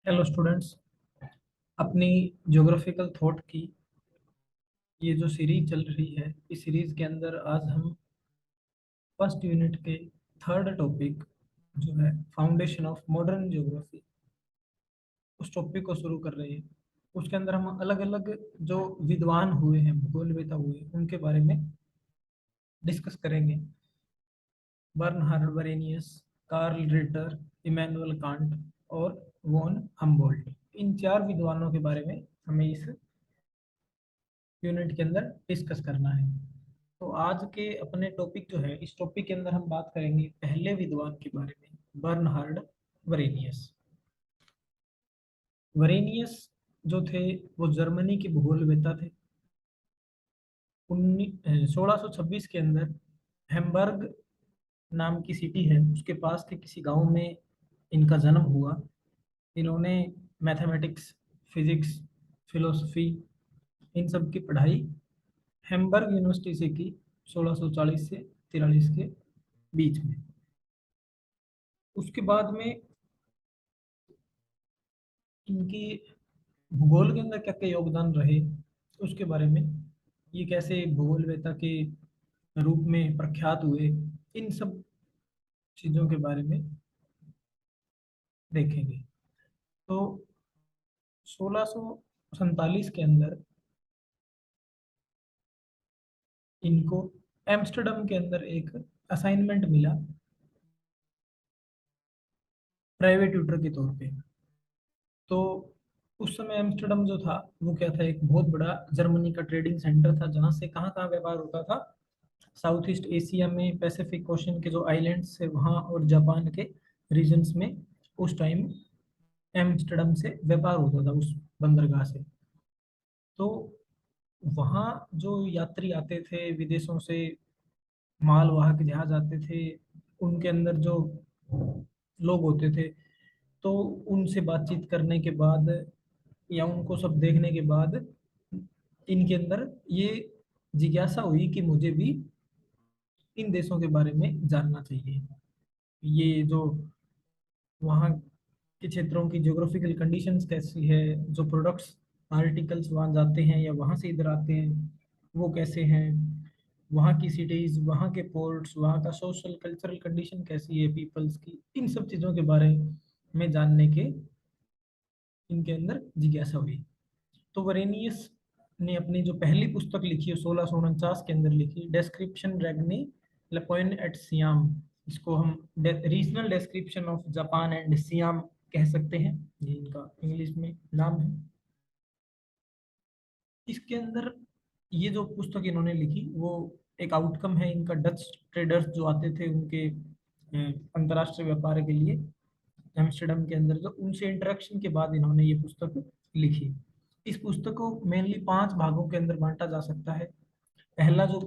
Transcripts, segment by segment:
Hello students. अपनी geographical thought की ये जो सीरीज चल रही है, इस सीरीज के अंदर आज हम फर्स्ट यूनिट के थर्ड टॉपिक जो है फाउंडेशन ऑफ मॉडर्न ज्योग्राफी, उस टॉपिक को शुरू कर रहे हैं। उसके अंदर हम अलग अलग जो विद्वान हुए हैं, भूगोलवेता हुए, उनके बारे में डिस्कस करेंगे। Bernhard Varenius, Carl Ritter, Immanuel Kant और वॉन हम्बोल्ट, इन चार विद्वानों के बारे में हमें इस यूनिट के अंदर डिस्कस करना है। तो आज के अपने टॉपिक जो है, इस टॉपिक के अंदर हम बात करेंगे पहले विद्वान के बारे में, बर्नहार्ड वरेनियस। वरेनियस जो थे वो जर्मनी के भूगोलवेता थे। 1626 के अंदर हैम्बर्ग नाम की सिटी है, उसके पास के किसी गांव में इनका जन्म हुआ। इन्होंने मैथमेटिक्स, फिजिक्स, फिलोसफी, इन सब की पढ़ाई हैम्बर्ग यूनिवर्सिटी से की, 1640 से 43 के बीच में। उसके बाद में इनकी भूगोल के अंदर क्या क्या योगदान रहे, उसके बारे में, ये कैसे भूगोलवेता के रूप में प्रख्यात हुए, इन सब चीज़ों के बारे में देखेंगे। तो 1647 के अंदर इनको एम्स्टर्डम के अंदर एक असाइनमेंट मिला, प्राइवेट ट्यूटर के तौर पे। तो उस समय एम्स्टर्डम जो था वो क्या था, एक बहुत बड़ा जर्मनी का ट्रेडिंग सेंटर था, जहाँ से कहाँ कहाँ व्यापार होता था। साउथ ईस्ट एशिया में, पैसिफिक ओशन के जो आइलैंड्स है वहाँ, और जापान के रीजन्स में उस टाइम एम्स्टर्डम से व्यापार होता था, उस बंदरगाह से। तो वहाँ जो यात्री आते थे विदेशों से, मालवाहक जहाज आते थे, उनके अंदर जो लोग होते थे, तो उनसे बातचीत करने के बाद या उनको सब देखने के बाद इनके अंदर ये जिज्ञासा हुई कि मुझे भी इन देशों के बारे में जानना चाहिए। ये जो वहाँ के क्षेत्रों की ज्योग्राफिकल कंडीशंस कैसी है, जो प्रोडक्ट्स, आर्टिकल्स वहाँ जाते हैं या वहाँ से इधर आते हैं, वो कैसे हैं, वहाँ की सिटीज, वहाँ के पोर्ट्स, वहाँ का सोशल कल्चरल कंडीशन कैसी है पीपल्स की, इन सब चीज़ों के बारे में जानने के इनके अंदर जिज्ञासा हुई। तो वरेनियस ने अपनी जो पहली पुस्तक लिखी है 1649 के अंदर लिखी, डेस्क्रिप्शन रेगनी लेपोइन एट सियाम। इसको हम regional description of Japan and SIAM कह सकते हैं, ये इनका इंग्लिश में नाम है। इसके अंदर ये जो पुस्तक इन्होंने लिखी वो एक आउटकम है इनका, डच ट्रेडर्स जो आते थे उनके अंतर्राष्ट्रीय व्यापार के लिए एम्स्टर्डम के अंदर, जो उनसे इंटरेक्शन के बाद इन्होंने ये पुस्तक लिखी। इस पुस्तक को मेनली 5 भागों के अंदर बांटा जा सकता है। पहला जो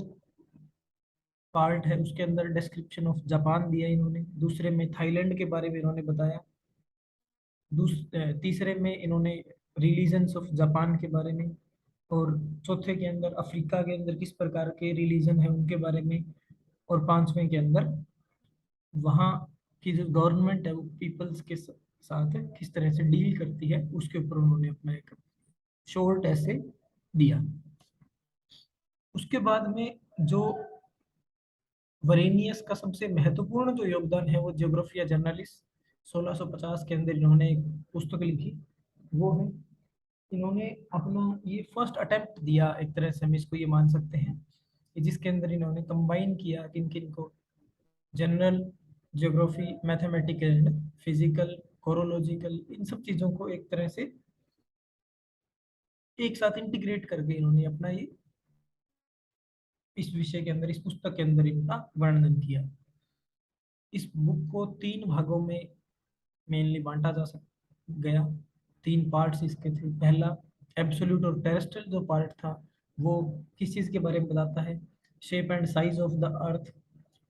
पार्ट है उसके अंदर डिस्क्रिप्शन ऑफ जापान दिया इन्होंने, दूसरे में थाईलैंड के बारे में इन्होंने बताया, तीसरे में इन्होंने रिलीजन्स ऑफ जापान के बारे में, और चौथे के अंदर अफ्रीका के अंदर किस प्रकार के रिलीजन है उनके बारे में, और पांचवें के अंदर वहाँ की जो गवर्नमेंट है वो पीपल्स के साथ किस तरह से डील करती है, उसके ऊपर उन्होंने अपना एक शॉर्ट ऐसे दिया। उसके बाद में जो वरेनियस का सबसे महत्वपूर्ण जो योगदान है वो ज्योग्राफिया जर्नलिस, 1650 के अंदर इन्होंने एक पुस्तक लिखी, वो है, इन्होंने अपना ये फर्स्ट अटेम्प्ट दिया, एक तरह से हम इसको ये मान सकते हैं कि जिसके अंदर इन्होंने कंबाइन किया किन किन को, general geography, mathematical and physical, chorological, इन सब चीज़ों को एक तरह से एक साथ इंटीग्रेट करके इन्होंने अपना ये इस विषय के अंदर, इस पुस्तक के अंदर इनका वर्णन किया। इस बुक को 3 भागों में मेनली बांटा जा सक गया। 3 पार्ट्स इसके थे। पहला एब्सोल्यूट और टेरेस्ट्रियल जो पार्ट था वो किस चीज़ के बारे में बताता है, shape and size of the earth,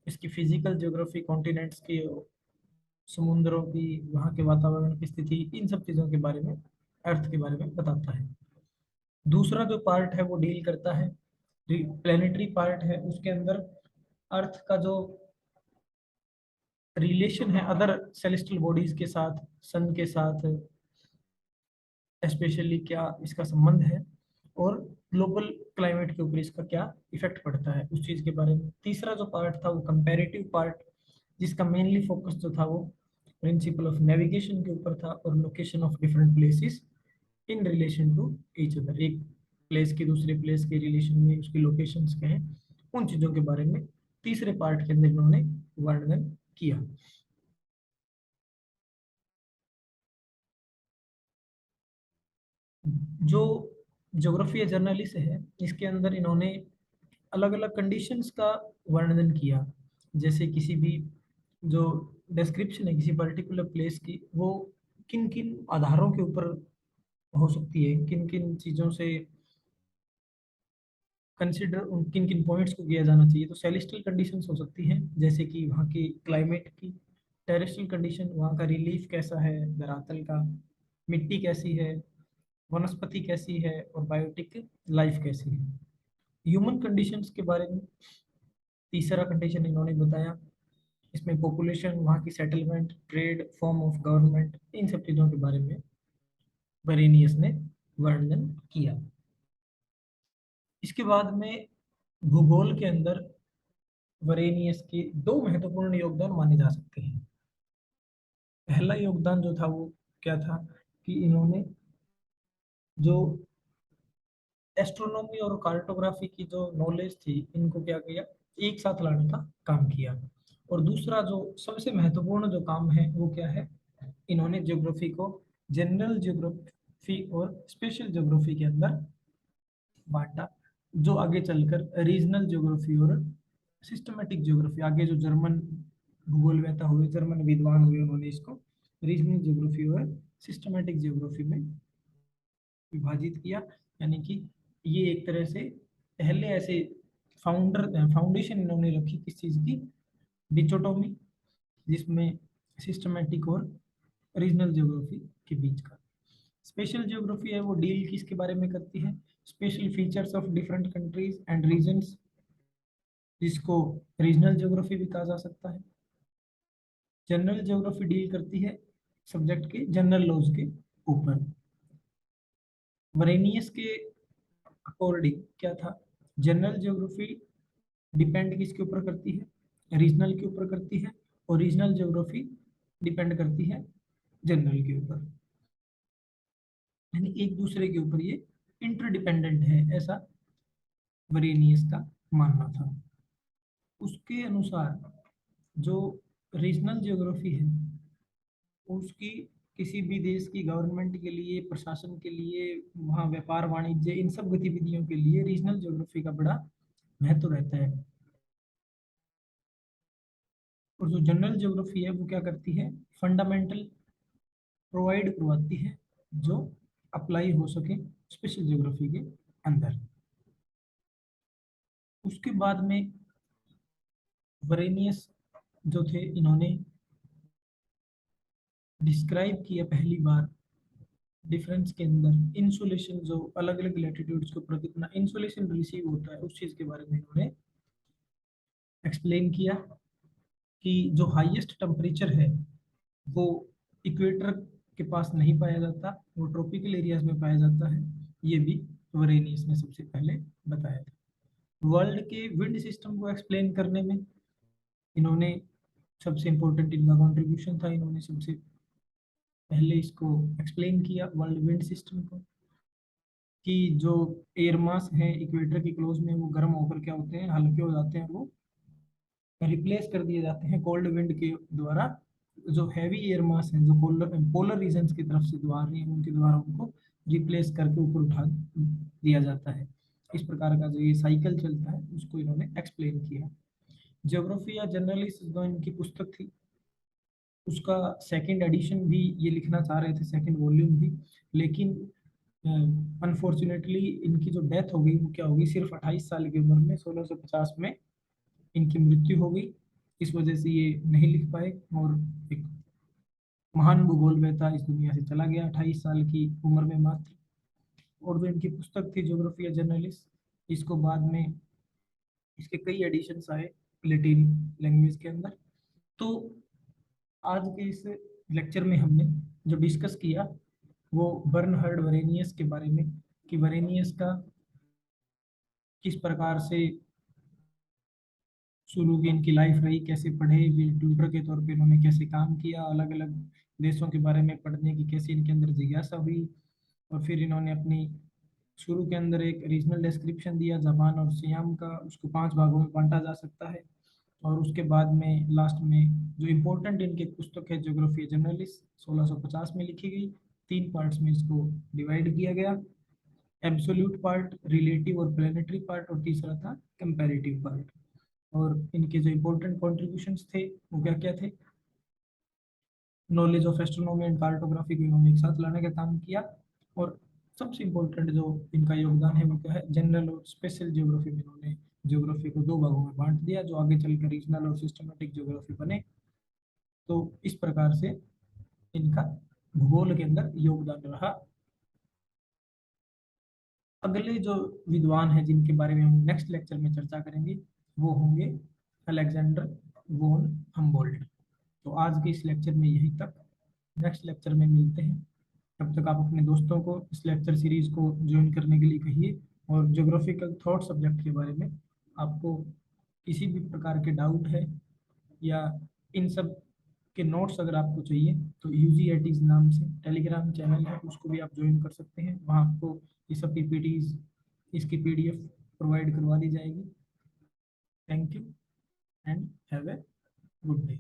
इसकी फिजिकल ज्योग्राफी, कॉन्टिनेंट्स की, समुद्रों की, वहाँ के वातावरण की स्थिति, इन सब चीज़ों के बारे में, अर्थ के बारे में बताता है। दूसरा जो पार्ट है वो डील करता है, प्लेनेटरी पार्ट है, उसके अंदर अर्थ का जो रिलेशन है अदर सेलेस्टियल बॉडीज के साथ, सन के साथ, स्पेशली क्या इसका संबंध है, और ग्लोबल क्लाइमेट के ऊपर इसका क्या इफेक्ट पड़ता है उस चीज के बारे में। तीसरा जो पार्ट था वो कंपैरेटिव पार्ट, जिसका मेनली फोकस जो था वो प्रिंसिपल ऑफ नेविगेशन के ऊपर था और location of different places in relation to each other. एक प्लेस के दूसरे प्लेस के रिलेशन में उसकी लोकेशंस क्या हैं, उन चीजों के बारे में तीसरे पार्ट के अंदर इन्होंने वर्णन किया। जो ज्योग्राफी जर्नलिस्ट है इसके अंदर इन्होंने अलग अलग कंडीशंस का वर्णन किया। जैसे किसी भी जो डिस्क्रिप्शन है किसी पर्टिकुलर प्लेस की, वो किन किन आधारों के ऊपर हो सकती है, किन किन चीज़ों से कंसिडर, किन किन पॉइंट्स को किया जाना चाहिए। तो सेलेस्टियल कंडीशंस हो सकती हैं, जैसे कि वहाँ की क्लाइमेट की। टेरेस्ट्रियल कंडीशन, वहाँ का रिलीफ कैसा है धरातल का, मिट्टी कैसी है, वनस्पति कैसी है, और बायोटिक लाइफ कैसी है। ह्यूमन कंडीशंस के बारे में तीसरा कंडीशन इन्होंने बताया। इसमें पॉपुलेशन, वहाँ की settlement, trade, form of government, इन सब चीज़ों के बारे में बरेनियस ने वर्णन किया। इसके बाद में भूगोल के अंदर वरेनियस के दो महत्वपूर्ण योगदान माने जा सकते हैं। पहला योगदान जो था वो क्या था कि इन्होंने जो एस्ट्रोनॉमी और कार्टोग्राफी की जो नॉलेज थी, इनको क्या किया, एक साथ लाने का काम किया। और दूसरा जो सबसे महत्वपूर्ण जो काम है वो क्या है, इन्होंने ज्योग्राफी को जनरल ज्योग्राफी और स्पेशल ज्योग्राफी के अंदर बांटा, जो आगे चलकर रीजनल ज्योग्राफी और सिस्टमेटिक ज्योग्राफी, आगे जो जर्मन भूगोलवेता हुए, जर्मन विद्वान हुए, उन्होंने इसको रीजनल ज्योग्राफी और सिस्टमेटिक ज्योग्राफी में विभाजित किया। यानी कि ये एक तरह से पहले ऐसे फाउंडेशन इन्होंने रखी किस चीज की, डिचोटोमी, जिसमें सिस्टमेटिक और रीजनल ज्योग्राफी के बीच का। स्पेशल ज्योग्राफी है वो डील किसके बारे में करती है, special features of different countries and regions, जिसको रीजनल ज्योग्राफी भी कहा जा सकता है। जनरल ज्योग्राफी डील करती है सब्जेक्ट के जनरल लॉज के ऊपर। वरेनियस के अकॉर्डिंग क्या था, जनरल ज्योग्राफी डिपेंड किसके ऊपर करती है, रीजनल के ऊपर करती है, और रीजनल ज्योग्राफी डिपेंड करती है जनरल के ऊपर। यानी एक दूसरे के ऊपर ये इंटरडिपेंडेंट है, ऐसा वरेनियस का मानना था। उसके अनुसार जो रीजनल ज्योग्राफी है उसकी किसी भी देश की गवर्नमेंट के लिए, प्रशासन के लिए, वहाँ व्यापार वाणिज्य, इन सब गतिविधियों के लिए रीजनल ज्योग्राफी का बड़ा महत्व रहता है। और जो जनरल ज्योग्राफी है वो क्या करती है, फंडामेंटल प्रोवाइड करवाती है जो अप्लाई हो सके स्पेशल ज्योग्राफी के अंदर। उसके बाद में वरेनियस जो थे, इन्होंने डिस्क्राइब किया पहली बार डिफरेंस के अंदर इंसुलेशन, जो अलग अलग लैटिट्यूड्स के ऊपर कितना इंसुलेशन रिसीव होता है, उस चीज के बारे में इन्होंने एक्सप्लेन किया कि जो हाईएस्ट टेम्परेचर है वो इक्वेटर के पास नहीं पाया जाता, वो ट्रॉपिकल एरियाज में पाया जाता है। ये भी वरेनियस ने सबसे पहले बताया था। वर्ल्ड के विंड सिस्टम को एक्सप्लेन करने में इन्होंने सबसे इम्पोर्टेंट इनका कंट्रीब्यूशन था, इन्होंने सबसे पहले इसको एक्सप्लेन किया वर्ल्ड विंड सिस्टम को, कि जो एयर मास है इक्वेटर के क्लोज में वो गर्म होकर क्या होते हैं, हल्के हो जाते हैं, वो रिप्लेस कर दिए जाते हैं कोल्ड विंड के द्वारा। जो हैवी एयर मास है, जो पोलर पोलर रीजन्स की तरफ से जो आ रही है, उनके द्वारा उनको रिप्लेस करके ऊपर उठा दिया जाता है। इस प्रकार का जो ये साइकिल चलता है उसको इन्होंने एक्सप्लेन किया। ज्योग्राफी या जर्नलिस्ट जो इनकी पुस्तक थी, उसका सेकंड एडिशन भी ये लिखना चाह रहे थे, सेकंड वॉल्यूम भी, लेकिन अनफॉर्चुनेटली इनकी जो डेथ हो गई वो क्या होगी, सिर्फ 28 साल की उम्र में 1650 में इनकी मृत्यु हो गई। इस वजह से ये नहीं लिख पाए और एक महान भूगोलवेता इस दुनिया से चला गया 28 साल की उम्र में मात्र। और जो इनकी पुस्तक थी ज्योग्राफी जर्नलिस्ट, इसको बाद में इसके कई एडिशंस आए लैटिन लैंग्वेज के अंदर। तो आज के इस लेक्चर में हमने जो डिस्कस किया वो बर्नहर्ड वरेनियस के बारे में, कि वरेनियस का किस प्रकार से शुरू की इनकी लाइफ रही, कैसे पढ़े, ट्यूटर के तौर पे इन्होंने कैसे काम किया, अलग अलग देशों के बारे में पढ़ने की कैसे इनके अंदर जिज्ञासा हुई, और फिर इन्होंने अपनी शुरू के अंदर एक रीजनल डिस्क्रिप्शन दिया जापान और सियाम का, उसको 5 भागों में बांटा जा सकता है। और उसके बाद में लास्ट में जो इम्पोर्टेंट इनकी पुस्तक है ज्योग्राफी जनरलिस 1650 में लिखी गई, 3 पार्ट्स में इसको डिवाइड किया गया, एब्सोल्यूट पार्ट, रिलेटिव और प्लेनेटरी पार्ट, और तीसरा था कंपैरेटिव पार्ट। और इनके जो इम्पोर्टेंट कॉन्ट्रीब्यूशंस थे वो क्या क्या थे, knowledge of astronomy and cartography को इन्होंने एक साथ लाने का काम किया, और सबसे इम्पोर्टेंट जो इनका योगदान है वो क्या है, जनरल और स्पेशल ज्योग्राफी में इन्होंने ज्योग्राफी को 2 भागों में बांट दिया, जो आगे चलकर रीजनल और सिस्टमेटिक ज्योग्राफी बने। तो इस प्रकार से इनका भूगोल के अंदर योगदान रहा। अगले जो विद्वान हैं जिनके बारे में हम नेक्स्ट लेक्चर में चर्चा करेंगे वो होंगे अलेक्जेंडर वोन हम्बोल्ट। तो आज के इस लेक्चर में यही तक, नेक्स्ट लेक्चर में मिलते हैं। तब तक आप अपने दोस्तों को इस लेक्चर सीरीज को ज्वाइन करने के लिए कहिए, और ज्योग्राफिकल थॉट सब्जेक्ट के बारे में आपको किसी भी प्रकार के डाउट है या इन सब के नोट्स अगर आपको चाहिए तो यूजीएटीज नाम से टेलीग्राम चैनल है, उसको भी आप ज्वाइन कर सकते हैं। वहाँ आपको ये सब पीपीटीज, इसकी पीडीएफ प्रोवाइड करवा दी जाएगी। Thank you and have a good day.